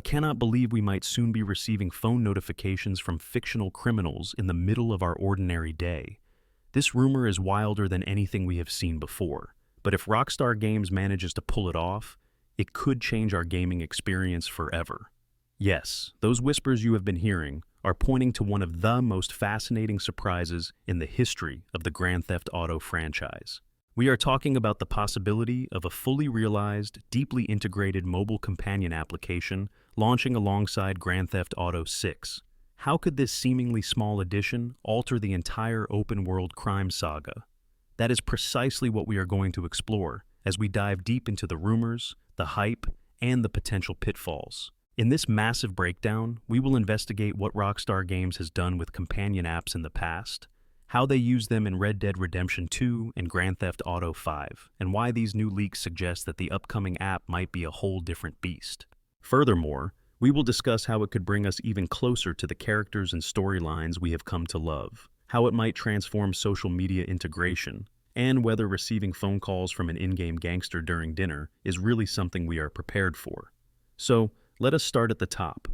cannot believe we might soon be receiving phone notifications from fictional criminals in the middle of our ordinary day. This rumor is wilder than anything we have seen before, but if Rockstar Games manages to pull it off, it could change our gaming experience forever. Yes, those whispers you have been hearing are pointing to one of the most fascinating surprises in the history of the Grand Theft Auto franchise. We are talking about the possibility of a fully realized, deeply integrated mobile companion application launching alongside Grand Theft Auto 6. How could this seemingly small addition alter the entire open-world crime saga? That is precisely what we are going to explore as we dive deep into the rumors, the hype, and the potential pitfalls. In this massive breakdown, we will investigate what Rockstar Games has done with companion apps in the past, how they use them in Red Dead Redemption 2 and Grand Theft Auto 5, and why these new leaks suggest that the upcoming app might be a whole different beast. Furthermore, we will discuss how it could bring us even closer to the characters and storylines we have come to love, how it might transform social media integration, and whether receiving phone calls from an in-game gangster during dinner is really something we are prepared for. So, let us start at the top.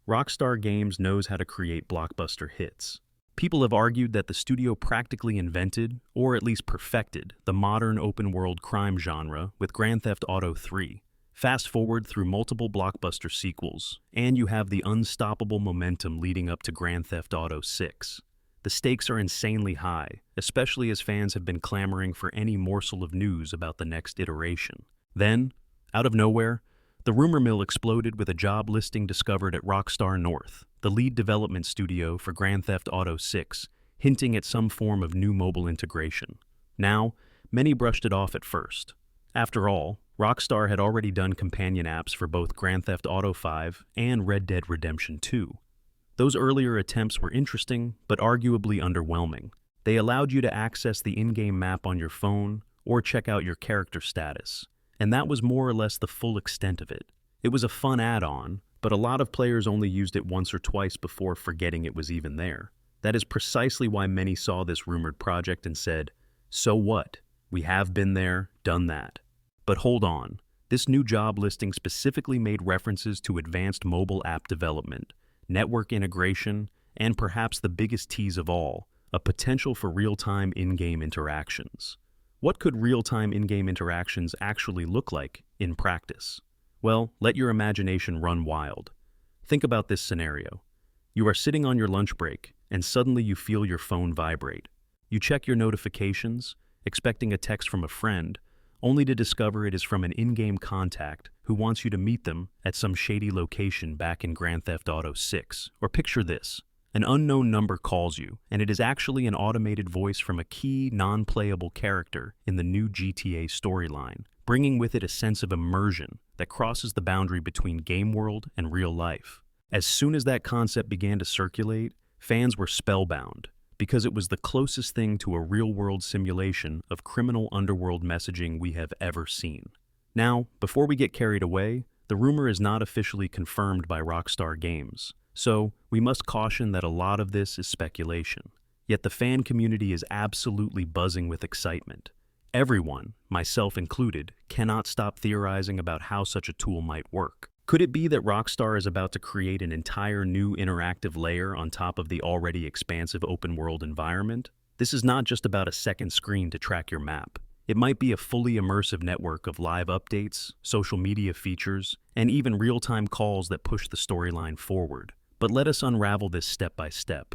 Rockstar Games knows how to create blockbuster hits. People have argued that the studio practically invented, or at least perfected, the modern open-world crime genre with Grand Theft Auto 3. Fast forward through multiple blockbuster sequels, and you have the unstoppable momentum leading up to Grand Theft Auto 6. The stakes are insanely high, especially as fans have been clamoring for any morsel of news about the next iteration. Then, out of nowhere, the rumor mill exploded with a job listing discovered at Rockstar North, the lead development studio for Grand Theft Auto 6, hinting at some form of new mobile integration. Now, many brushed it off at first. After all, Rockstar had already done companion apps for both Grand Theft Auto 5 and Red Dead Redemption 2. Those earlier attempts were interesting, but arguably underwhelming. They allowed you to access the in-game map on your phone or check out your character status, and that was more or less the full extent of it. It was a fun add-on, but a lot of players only used it once or twice before forgetting it was even there. That is precisely why many saw this rumored project and said, "So what? We have been there, done that." But hold on, this new job listing specifically made references to advanced mobile app development, network integration, and perhaps the biggest tease of all, a potential for real-time in-game interactions. What could real-time in-game interactions actually look like in practice? Well, let your imagination run wild. Think about this scenario. You are sitting on your lunch break, and suddenly you feel your phone vibrate. You check your notifications, expecting a text from a friend, only to discover it is from an in-game contact who wants you to meet them at some shady location back in Grand Theft Auto 6. Or picture this. An unknown number calls you, and it is actually an automated voice from a key, non-playable character in the new GTA storyline, bringing with it a sense of immersion that crosses the boundary between game world and real life. As soon as that concept began to circulate, fans were spellbound, because it was the closest thing to a real-world simulation of criminal underworld messaging we have ever seen. Now, before we get carried away, the rumor is not officially confirmed by Rockstar Games, so we must caution that a lot of this is speculation. Yet the fan community is absolutely buzzing with excitement. Everyone, myself included, cannot stop theorizing about how such a tool might work. Could it be that Rockstar is about to create an entire new interactive layer on top of the already expansive open-world environment? This is not just about a second screen to track your map. It might be a fully immersive network of live updates, social media features, and even real-time calls that push the storyline forward. But let us unravel this step by step.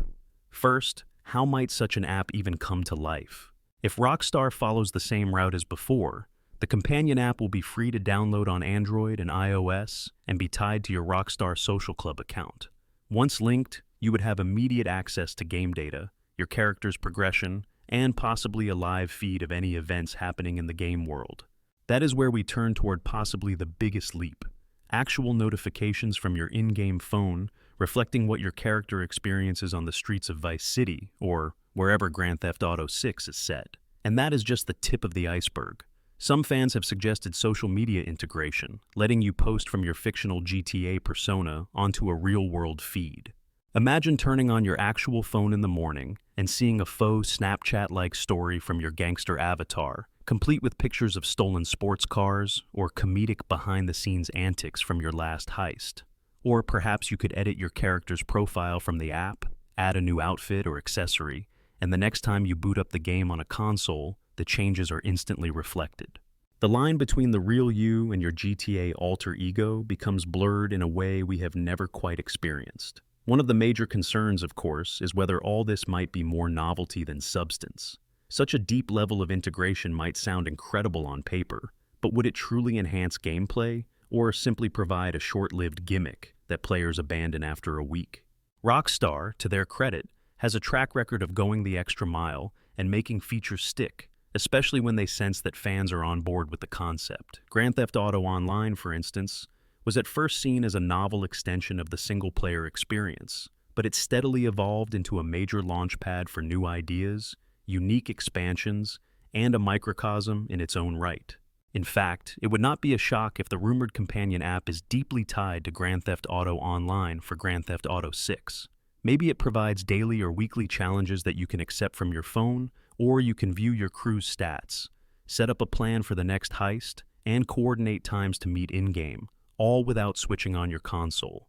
First, how might such an app even come to life? If Rockstar follows the same route as before, the companion app will be free to download on Android and iOS and be tied to your Rockstar Social Club account. Once linked, you would have immediate access to game data, your character's progression, and possibly a live feed of any events happening in the game world. That is where we turn toward possibly the biggest leap. Actual notifications from your in-game phone reflecting what your character experiences on the streets of Vice City or wherever Grand Theft Auto 6 is set. And that is just the tip of the iceberg. Some fans have suggested social media integration, letting you post from your fictional GTA persona onto a real-world feed. Imagine turning on your actual phone in the morning and seeing a faux Snapchat-like story from your gangster avatar, complete with pictures of stolen sports cars or comedic behind-the-scenes antics from your last heist. Or perhaps you could edit your character's profile from the app, add a new outfit or accessory, and the next time you boot up the game on a console, the changes are instantly reflected. The line between the real you and your GTA alter ego becomes blurred in a way we have never quite experienced. One of the major concerns, of course, is whether all this might be more novelty than substance. Such a deep level of integration might sound incredible on paper, but would it truly enhance gameplay, or simply provide a short-lived gimmick that players abandon after a week? Rockstar, to their credit, has a track record of going the extra mile and making features stick, especially when they sense that fans are on board with the concept. Grand Theft Auto Online, for instance, was at first seen as a novel extension of the single-player experience, but it steadily evolved into a major launchpad for new ideas, unique expansions, and a microcosm in its own right. In fact, it would not be a shock if the rumored companion app is deeply tied to Grand Theft Auto Online for Grand Theft Auto 6. Maybe it provides daily or weekly challenges that you can accept from your phone, or you can view your crew's stats, set up a plan for the next heist, and coordinate times to meet in-game, all without switching on your console.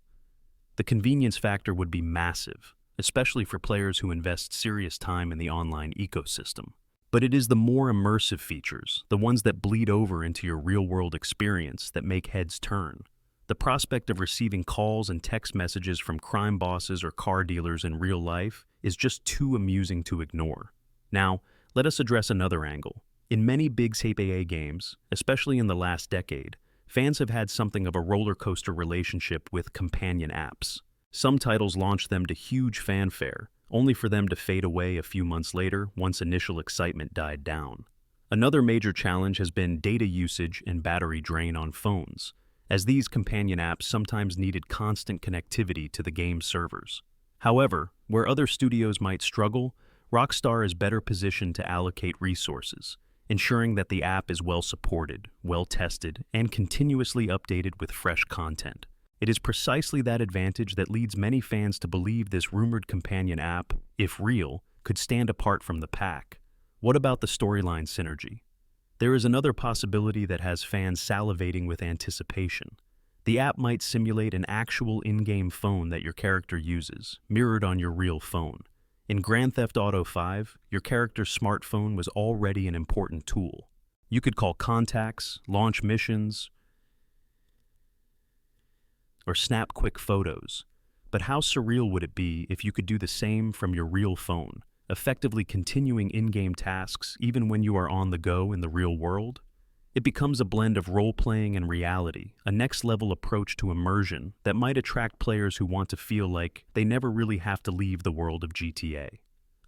The convenience factor would be massive, especially for players who invest serious time in the online ecosystem. But it is the more immersive features, the ones that bleed over into your real-world experience, that make heads turn. The prospect of receiving calls and text messages from crime bosses or car dealers in real life is just too amusing to ignore. Now, let us address another angle. In many big AAA games, especially in the last decade, fans have had something of a roller coaster relationship with companion apps. Some titles launch them to huge fanfare, only for them to fade away a few months later once initial excitement died down. Another major challenge has been data usage and battery drain on phones, as these companion apps sometimes needed constant connectivity to the game's servers. However, where other studios might struggle, Rockstar is better positioned to allocate resources, ensuring that the app is well supported, well tested, and continuously updated with fresh content. It is precisely that advantage that leads many fans to believe this rumored companion app, if real, could stand apart from the pack. What about the storyline synergy? There is another possibility that has fans salivating with anticipation. The app might simulate an actual in-game phone that your character uses, mirrored on your real phone. In Grand Theft Auto 5, your character's smartphone was already an important tool. You could call contacts, launch missions, or snap quick photos. But how surreal would it be if you could do the same from your real phone, effectively continuing in-game tasks even when you are on the go in the real world? It becomes a blend of role-playing and reality, a next-level approach to immersion that might attract players who want to feel like they never really have to leave the world of GTA.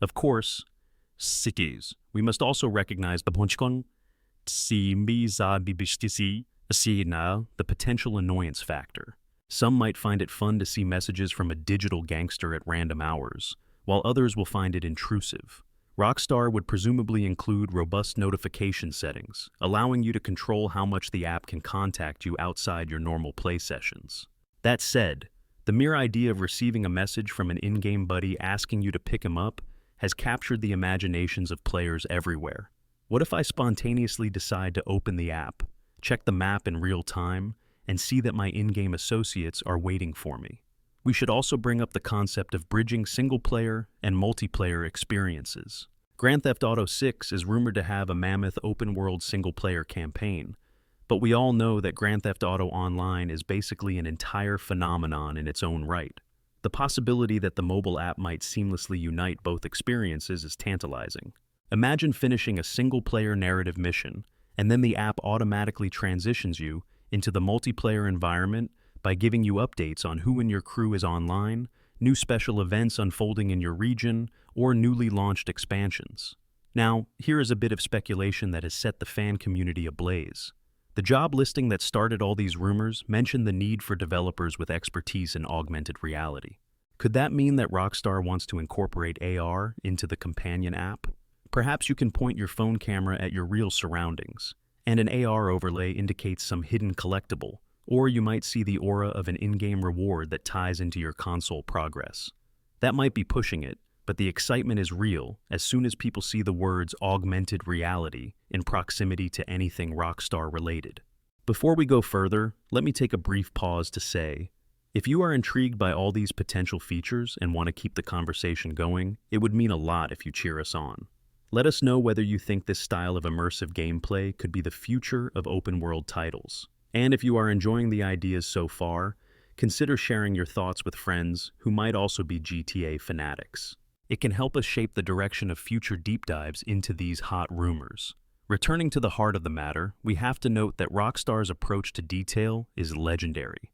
Of course, cities. We must also recognize the potential annoyance factor. Some might find it fun to see messages from a digital gangster at random hours, while others will find it intrusive. Rockstar would presumably include robust notification settings, allowing you to control how much the app can contact you outside your normal play sessions. That said, the mere idea of receiving a message from an in-game buddy asking you to pick him up has captured the imaginations of players everywhere. What if I spontaneously decide to open the app, check the map in real time, and see that my in-game associates are waiting for me? We should also bring up the concept of bridging single-player and multiplayer experiences. Grand Theft Auto 6 is rumored to have a mammoth open-world single-player campaign, but we all know that Grand Theft Auto Online is basically an entire phenomenon in its own right. The possibility that the mobile app might seamlessly unite both experiences is tantalizing. Imagine finishing a single-player narrative mission, and then the app automatically transitions you into the multiplayer environment by giving you updates on who in your crew is online, new special events unfolding in your region, or newly launched expansions. Now, here is a bit of speculation that has set the fan community ablaze. The job listing that started all these rumors mentioned the need for developers with expertise in augmented reality. Could that mean that Rockstar wants to incorporate AR into the companion app? Perhaps you can point your phone camera at your real surroundings, and an AR overlay indicates some hidden collectible, or you might see the aura of an in-game reward that ties into your console progress. That might be pushing it, but the excitement is real as soon as people see the words augmented reality in proximity to anything Rockstar related. Before we go further, let me take a brief pause to say, If you are intrigued by all these potential features and want to keep the conversation going, it would mean a lot if you cheer us on. Let us know whether you think this style of immersive gameplay could be the future of open-world titles. And if you are enjoying the ideas so far, consider sharing your thoughts with friends who might also be GTA fanatics. It can help us shape the direction of future deep dives into these hot rumors. Returning to the heart of the matter, we have to note that Rockstar's approach to detail is legendary.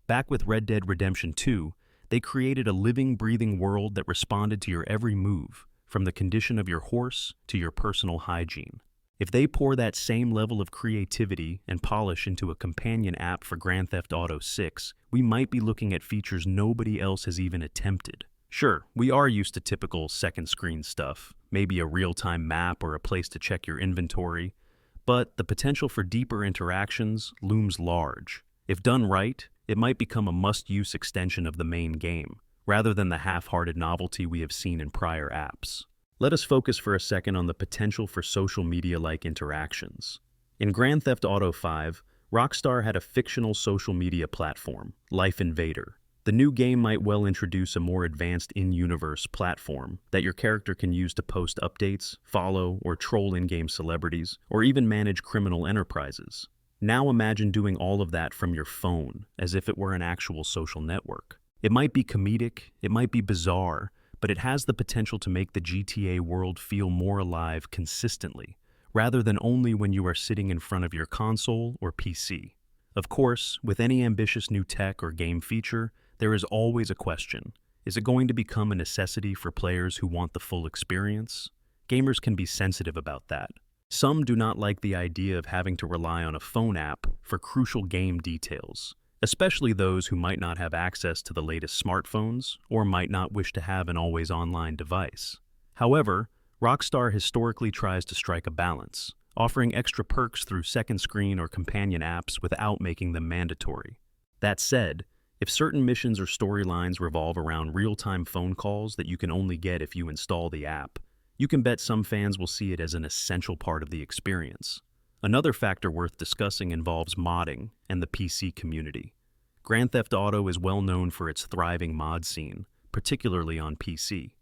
Back with Red Dead Redemption 2, they created a living, breathing world that responded to your every move, from the condition of your horse to your personal hygiene. If they pour that same level of creativity and polish into a companion app for Grand Theft Auto 6, we might be looking at features nobody else has even attempted. Sure, we are used to typical second-screen stuff, maybe a real-time map or a place to check your inventory, but the potential for deeper interactions looms large. If done right, it might become a must-use extension of the main game, rather than the half-hearted novelty we have seen in prior apps. Let us focus for a second on the potential for social media-like interactions. In Grand Theft Auto 5, Rockstar had a fictional social media platform, Life Invader. The new game might well introduce a more advanced in-universe platform that your character can use to post updates, follow, or troll in-game celebrities, or even manage criminal enterprises. Now imagine doing all of that from your phone, as if it were an actual social network. It might be comedic, it might be bizarre, but it has the potential to make the GTA world feel more alive consistently, rather than only when you are sitting in front of your console or PC. Of course, with any ambitious new tech or game feature, there is always a question. Is it going to become a necessity for players who want the full experience? Gamers can be sensitive about that. Some do not like the idea of having to rely on a phone app for crucial game details, especially those who might not have access to the latest smartphones or might not wish to have an always online device. However, Rockstar historically tries to strike a balance, offering extra perks through second screen or companion apps without making them mandatory. That said, if certain missions or storylines revolve around real-time phone calls that you can only get if you install the app, you can bet some fans will see it as an essential part of the experience. Another factor worth discussing involves modding and the PC community. Grand Theft Auto is well known for its thriving mod scene, particularly on PC.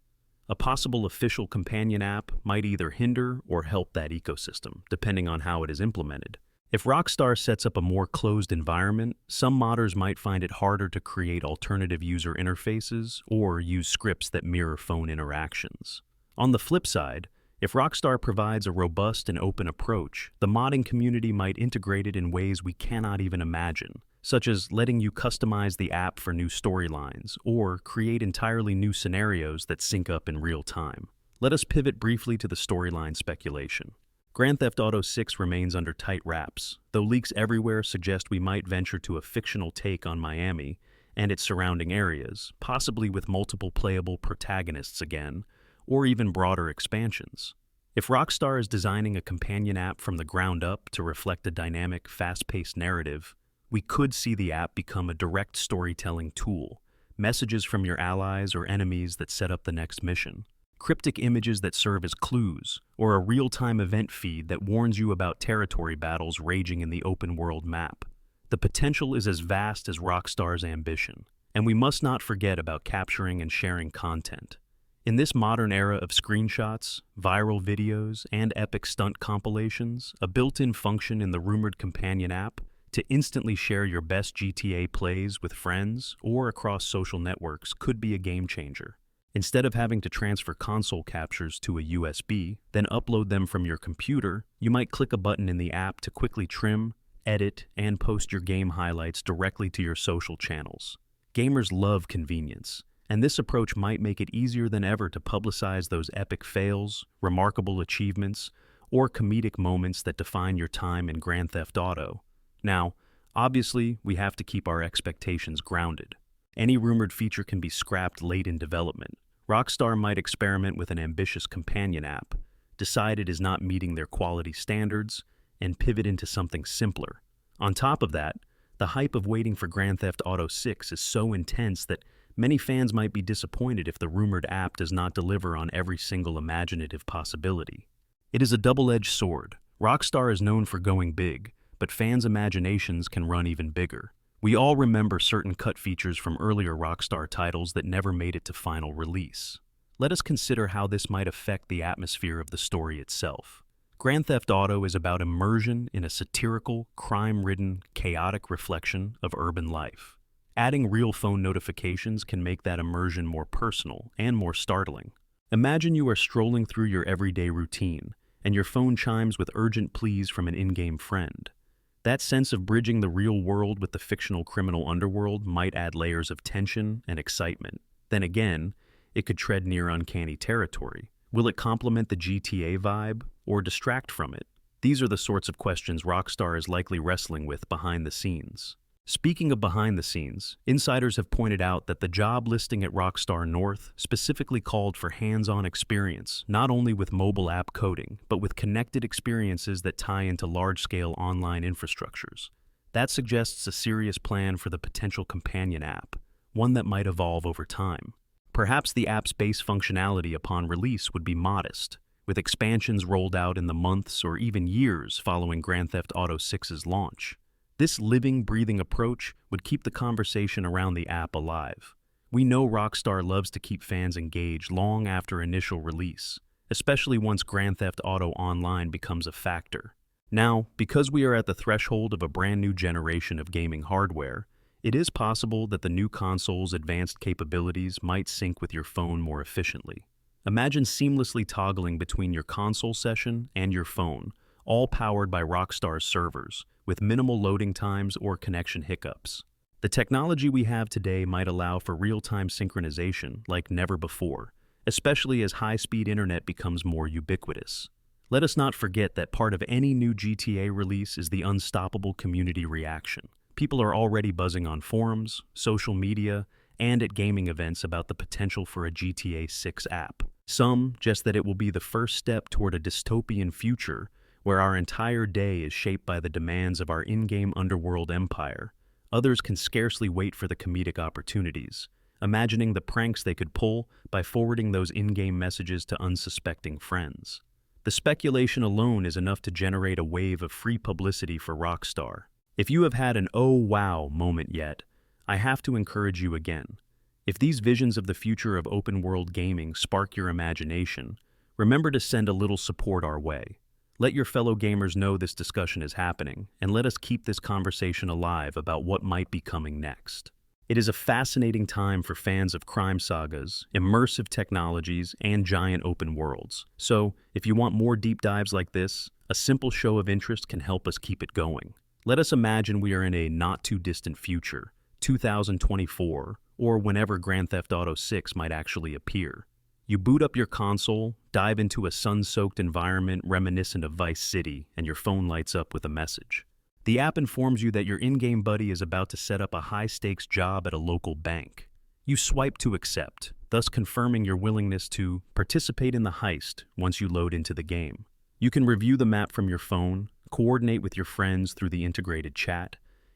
A possible official companion app might either hinder or help that ecosystem, depending on how it is implemented. If Rockstar sets up a more closed environment, some modders might find it harder to create alternative user interfaces or use scripts that mirror phone interactions. On the flip side, if Rockstar provides a robust and open approach, the modding community might integrate it in ways we cannot even imagine, such as letting you customize the app for new storylines or create entirely new scenarios that sync up in real time. Let us pivot briefly to the storyline speculation. Grand Theft Auto 6 remains under tight wraps, though leaks everywhere suggest we might venture to a fictional take on Miami and its surrounding areas, possibly with multiple playable protagonists again, or even broader expansions. If Rockstar is designing a companion app from the ground up to reflect a dynamic, fast-paced narrative, we could see the app become a direct storytelling tool, messages from your allies or enemies that set up the next mission, cryptic images that serve as clues, or a real-time event feed that warns you about territory battles raging in the open-world map. The potential is as vast as Rockstar's ambition, and we must not forget about capturing and sharing content. In this modern era of screenshots, viral videos, and epic stunt compilations, a built-in function in the rumored companion app to instantly share your best GTA plays with friends or across social networks could be a game changer. Instead of having to transfer console captures to a USB, then upload them from your computer, you might click a button in the app to quickly trim, edit, and post your game highlights directly to your social channels. Gamers love convenience, and this approach might make it easier than ever to publicize those epic fails, remarkable achievements, or comedic moments that define your time in Grand Theft Auto. Now, obviously, we have to keep our expectations grounded. Any rumored feature can be scrapped late in development. Rockstar might experiment with an ambitious companion app, decide it is not meeting their quality standards, and pivot into something simpler. On top of that, the hype of waiting for Grand Theft Auto 6 is so intense that many fans might be disappointed if the rumored app does not deliver on every single imaginative possibility. It is a double-edged sword. Rockstar is known for going big, but fans' imaginations can run even bigger. We all remember certain cut features from earlier Rockstar titles that never made it to final release. Let us consider how this might affect the atmosphere of the story itself. Grand Theft Auto is about immersion in a satirical, crime-ridden, chaotic reflection of urban life. Adding real phone notifications can make that immersion more personal and more startling. Imagine you are strolling through your everyday routine, and your phone chimes with urgent pleas from an in-game friend. That sense of bridging the real world with the fictional criminal underworld might add layers of tension and excitement. Then again, it could tread near uncanny territory. Will it complement the GTA vibe or distract from it? These are the sorts of questions Rockstar is likely wrestling with behind the scenes. Speaking of behind the scenes, insiders have pointed out that the job listing at Rockstar North specifically called for hands-on experience, not only with mobile app coding, but with connected experiences that tie into large-scale online infrastructures. That suggests a serious plan for the potential companion app, one that might evolve over time. Perhaps the app's base functionality upon release would be modest, with expansions rolled out in the months or even years following Grand Theft Auto 6's launch. This living, breathing approach would keep the conversation around the app alive. We know Rockstar loves to keep fans engaged long after initial release, especially once Grand Theft Auto Online becomes a factor. Now, because we are at the threshold of a brand new generation of gaming hardware, it is possible that the new console's advanced capabilities might sync with your phone more efficiently. Imagine seamlessly toggling between your console session and your phone, all powered by Rockstar's servers, with minimal loading times or connection hiccups. The technology we have today might allow for real-time synchronization like never before, especially as high-speed internet becomes more ubiquitous. Let us not forget that part of any new GTA release is the unstoppable community reaction. People are already buzzing on forums, social media, and at gaming events about the potential for a GTA 6 app. Some just that it will be the first step toward a dystopian future where our entire day is shaped by the demands of our in-game underworld empire. Others can scarcely wait for the comedic opportunities, imagining the pranks they could pull by forwarding those in-game messages to unsuspecting friends. The speculation alone is enough to generate a wave of free publicity for Rockstar. If you have had an "oh wow" moment yet, I have to encourage you again. If these visions of the future of open-world gaming spark your imagination, remember to send a little support our way. Let your fellow gamers know this discussion is happening, and let us keep this conversation alive about what might be coming next. It is a fascinating time for fans of crime sagas, immersive technologies, and giant open worlds. So, if you want more deep dives like this, a simple show of interest can help us keep it going. Let us imagine we are in a not-too-distant future, 2024, or whenever Grand Theft Auto 6 might actually appear. You boot up your console, dive into a sun-soaked environment reminiscent of Vice City, and your phone lights up with a message. The app informs you that your in-game buddy is about to set up a high-stakes job at a local bank. You swipe to accept, thus confirming your willingness to participate in the heist once you load into the game. You can review the map from your phone, coordinate with your friends through the integrated chat,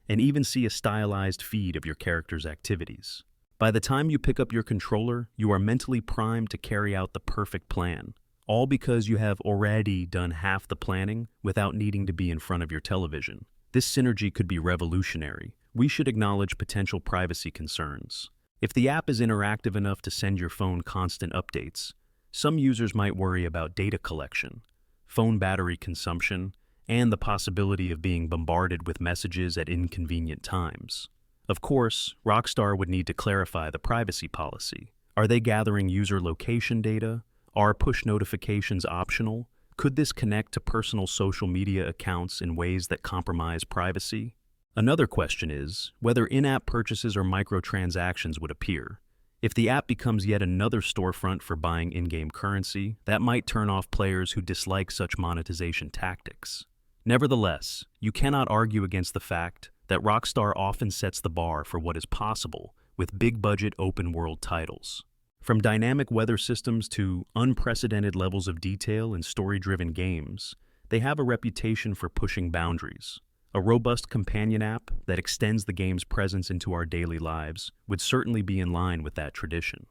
and even see a stylized feed of your character's activities. By the time you pick up your controller, you are mentally primed to carry out the perfect plan, all because you have already done half the planning without needing to be in front of your television. This synergy could be revolutionary. We should acknowledge potential privacy concerns. If the app is interactive enough to send your phone constant updates, some users might worry about data collection, phone battery consumption, and the possibility of being bombarded with messages at inconvenient times. Of course, Rockstar would need to clarify the privacy policy. Are they gathering user location data? Are push notifications optional? Could this connect to personal social media accounts in ways that compromise privacy? Another question is whether in-app purchases or microtransactions would appear. If the app becomes yet another storefront for buying in-game currency, that might turn off players who dislike such monetization tactics. Nevertheless, you cannot argue against the fact that Rockstar often sets the bar for what is possible with big-budget open-world titles. From dynamic weather systems to unprecedented levels of detail in story-driven games, they have a reputation for pushing boundaries. A robust companion app that extends the game's presence into our daily lives would certainly be in line with that tradition.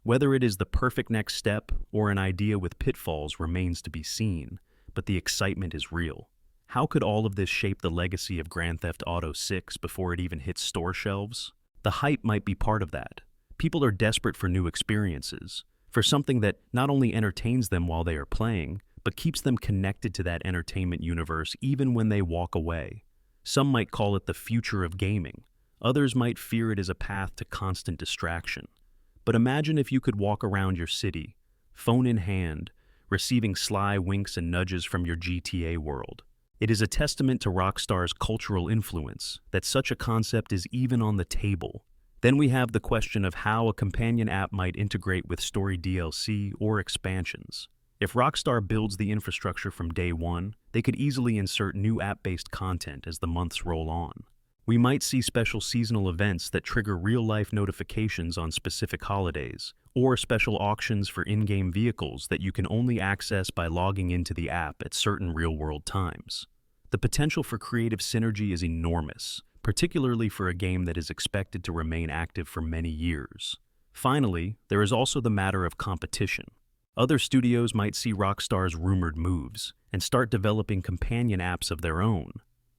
Whether it is the perfect next step or an idea with pitfalls remains to be seen, but the excitement is real. how could all of this shape the legacy of Grand Theft Auto 6 before it even hits store shelves? The hype might be part of that. People are desperate for new experiences, for something that not only entertains them while they are playing, but keeps them connected to that entertainment universe even when they walk away. Some might call it the future of gaming. Others might fear it as a path to constant distraction. But imagine if you could walk around your city, phone in hand, receiving sly winks and nudges from your GTA world. It is a testament to Rockstar's cultural influence that such a concept is even on the table. Then we have the question of how a companion app might integrate with story DLC or expansions. If Rockstar builds the infrastructure from day one, they could easily insert new app-based content as the months roll on. We might see special seasonal events that trigger real-life notifications on specific holidays, or special auctions for in-game vehicles that you can only access by logging into the app at certain real-world times. The potential for creative synergy is enormous, particularly for a game that is expected to remain active for many years. Finally, there is also the matter of competition. Other studios might see Rockstar's rumored moves and start developing companion apps of their own.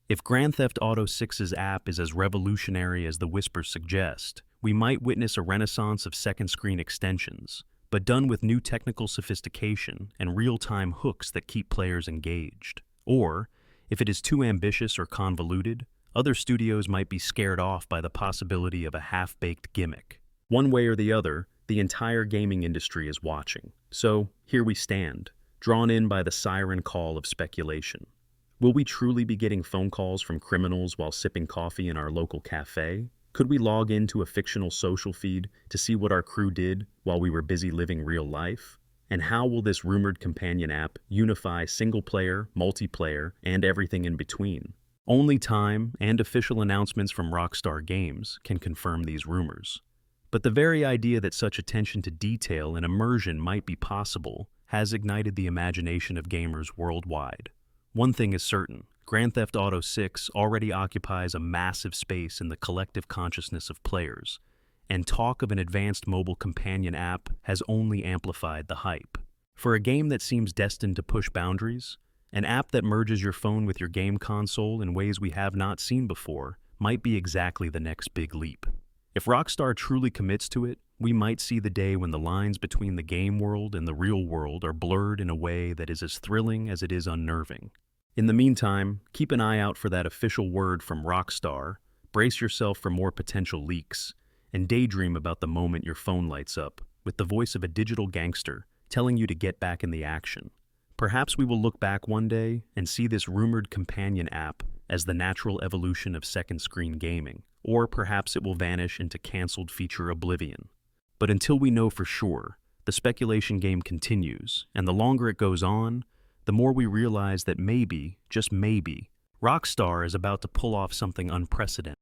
If Grand Theft Auto 6's app is as revolutionary as the whispers suggest, we might witness a renaissance of second-screen extensions, but done with new technical sophistication and real-time hooks that keep players engaged. Or, if it is too ambitious or convoluted, other studios might be scared off by the possibility of a half-baked gimmick. One way or the other, the entire gaming industry is watching. So, here we stand, drawn in by the siren call of speculation. Will we truly be getting phone calls from criminals while sipping coffee in our local cafe? Could we log into a fictional social feed to see what our crew did while we were busy living real life? And how will this rumored companion app unify single-player, multiplayer, and everything in between? Only time and official announcements from Rockstar Games can confirm these rumors. But the very idea that such attention to detail and immersion might be possible has ignited the imagination of gamers worldwide. One thing is certain, Grand Theft Auto 6 already occupies a massive space in the collective consciousness of players, and talk of an advanced mobile companion app has only amplified the hype. For a game that seems destined to push boundaries, an app that merges your phone with your game console in ways we have not seen before might be exactly the next big leap. If Rockstar truly commits to it, we might see the day when the lines between the game world and the real world are blurred in a way that is as thrilling as it is unnerving. In the meantime, keep an eye out for that official word from Rockstar, brace yourself for more potential leaks, and daydream about the moment your phone lights up with the voice of a digital gangster telling you to get back in the action. Perhaps we will look back one day and see this rumored companion app as the natural evolution of second-screen gaming, or perhaps it will vanish into canceled feature oblivion. But until we know for sure, the speculation game continues, and the longer it goes on, the more we realize that maybe, just maybe, Rockstar is about to pull off something unprecedented.